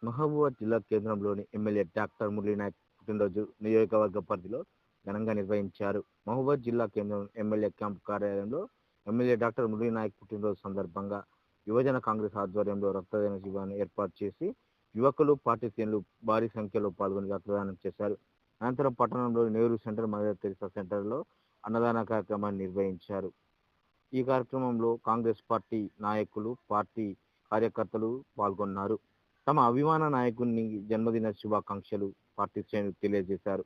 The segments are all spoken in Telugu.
మహబూబాబాద్ జిల్లా కేంద్రంలోని ఎమ్మెల్యే డాక్టర్ మురళీ నాయక్ పుట్టినరోజు నియోజకవర్గ పరిధిలో ఘనంగా నిర్వహించారు. మహబూబాబాద్ జిల్లా కేంద్రం ఎమ్మెల్యే క్యాంపు కార్యాలయంలో ఎమ్మెల్యే డాక్టర్ మురళీ నాయక్ పుట్టినరోజు సందర్భంగా యువజన కాంగ్రెస్ ఆధ్వర్యంలో రక్తదాన శిబిరాన్ని ఏర్పాటు చేసి యువకులు, పార్టీ శ్రేణులు భారీ సంఖ్యలో పాల్గొని రక్తదానం చేశారు. అనంతరం పట్టణంలోని నెహ్రూ సెంటర్, మదర్ తెరిసా సెంటర్లో అన్నదాన కార్యక్రమాన్ని నిర్వహించారు. ఈ కార్యక్రమంలో కాంగ్రెస్ పార్టీ నాయకులు, పార్టీ కార్యకర్తలు పాల్గొన్నారు. తమ అభిమాన నాయకుని జన్మదిన శుభాకాంక్షలు పార్టీ శ్రేణులు తెలియజేశారు.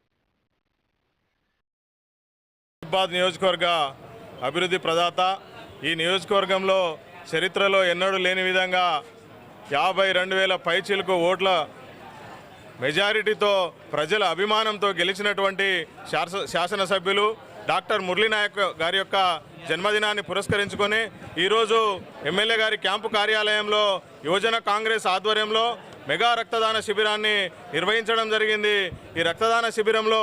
మహబూబాబాద్ నియోజకవర్గ అభివృద్ధి ప్రదాత. ఈ నియోజకవర్గంలో చరిత్రలో ఎన్నడూ లేని విధంగా 52,000 పైచిలకు ఓట్ల మెజారిటీతో ప్రజల అభిమానంతో గెలిచినటువంటి శాసనసభ్యులు డాక్టర్ మురళీ నాయక్ గారి యొక్క జన్మదినాన్ని పురస్కరించుకొని ఈరోజు ఎమ్మెల్యే గారి క్యాంపు కార్యాలయంలో యువజన కాంగ్రెస్ ఆధ్వర్యంలో మెగా రక్తదాన శిబిరాన్ని నిర్వహించడం జరిగింది. ఈ రక్తదాన శిబిరంలో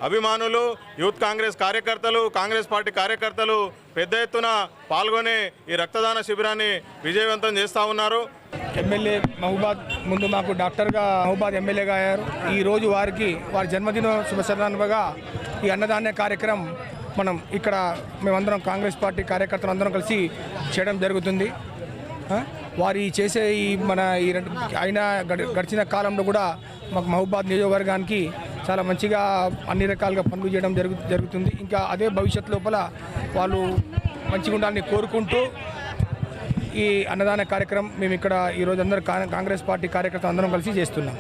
అభిమానులు, యూత్ కాంగ్రెస్ కార్యకర్తలు, కాంగ్రెస్ పార్టీ కార్యకర్తలు పెద్ద ఎత్తున పాల్గొని ఈ రక్తదాన శిబిరాన్ని విజయవంతం చేస్తూ ఉన్నారు. ఎమ్మెల్యే మహబూబాద్ ముందు మాకు డాక్టర్గా మహబూబాద్ ఎమ్మెల్యేగా అయ్యారు. ఈరోజు వారి జన్మదిన శుభసందర్భంగా ఈ అన్నదాన కార్యక్రమం మనం ఇక్కడ మేమందరం కాంగ్రెస్ పార్టీ కార్యకర్తలు అందరం కలిసి చేయడం జరుగుతుంది. వారి చేసే అయినా గడిచిన కాలంలో కూడా మాకు మహబూబాద్ నియోజకవర్గానికి చాలా మంచిగా అన్ని రకాలుగా పనులు చేయడం జరుగుతుంది. ఇంకా అదే భవిష్యత్తు లోపల వాళ్ళు మంచిగా ఉండాలని కోరుకుంటూ ఈ అన్నదాన కార్యక్రమం మేము ఇక్కడ ఈరోజు అందరూ కాంగ్రెస్ పార్టీ కార్యకర్తలు అందరం కలిసి చేస్తున్నాం.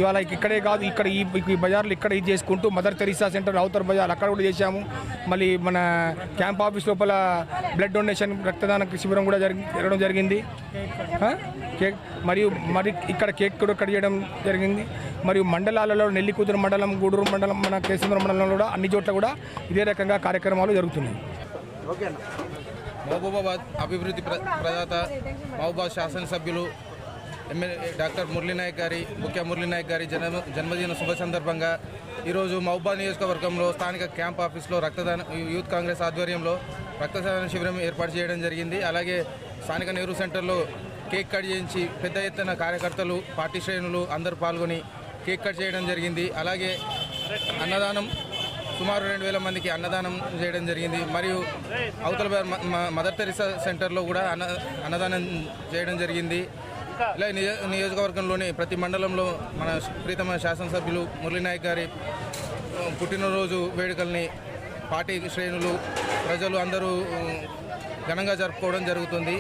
ఇవాళ ఇక్కడే కాదు, ఇక్కడ ఈ బజార్లు ఇక్కడ ఇది చేసుకుంటూ మదర్ తెరిసా సెంటర్, అవతర్ బజార్ అక్కడ కూడా చేశాము. మళ్ళీ మన క్యాంప్ ఆఫీస్ లోపల బ్లడ్ డొనేషన్ రక్తదాన శిబిరం కూడా జరగడం జరిగింది. మరియు ఇక్కడ కేక్ కూడా కట్ చేయడం జరిగింది. మరియు మండలాలలో నెల్లికూతురు మండలం, గూడూరు మండలం, మన కేసంద్ర మండలంలో కూడా అన్ని చోట్ల కూడా ఇదే రకంగా కార్యక్రమాలు జరుగుతున్నాయి. మహబూబాబాద్ అభివృద్ధి ప్రదాత మహబూబాబాద్ శాసనసభ్యులు ఎమ్మెల్యే డాక్టర్ మురళీ నాయక్ గారి, మురళీ నాయక్ గారి జన్మదిన శుభ సందర్భంగా ఈరోజు మహబూబాబాద్ నియోజకవర్గంలో స్థానిక క్యాంప్ ఆఫీస్లో యూత్ కాంగ్రెస్ ఆధ్వర్యంలో రక్తదాన శిబిరం ఏర్పాటు చేయడం జరిగింది. అలాగే స్థానిక నెహ్రూ సెంటర్లో కేక్ కట్ చేయించి పెద్ద ఎత్తున కార్యకర్తలు, పార్టీ శ్రేణులు అందరూ పాల్గొని కేక్ కట్ చేయడం జరిగింది. అలాగే అన్నదానం సుమారు 2,000 మందికి అన్నదానం చేయడం జరిగింది. మరియు అవతల మదర్ తెరిసా సెంటర్లో కూడా అన్నదానం చేయడం జరిగింది. ఇలా నియోజకవర్గంలోని ప్రతి మండలంలో మన ప్రీతమ శాసనసభ్యులు మురళీ నాయక్ గారి పుట్టినరోజు వేడుకల్ని పార్టీ శ్రేణులు, ప్రజలు అందరూ ఘనంగా జరుపుకోవడం జరుగుతుంది.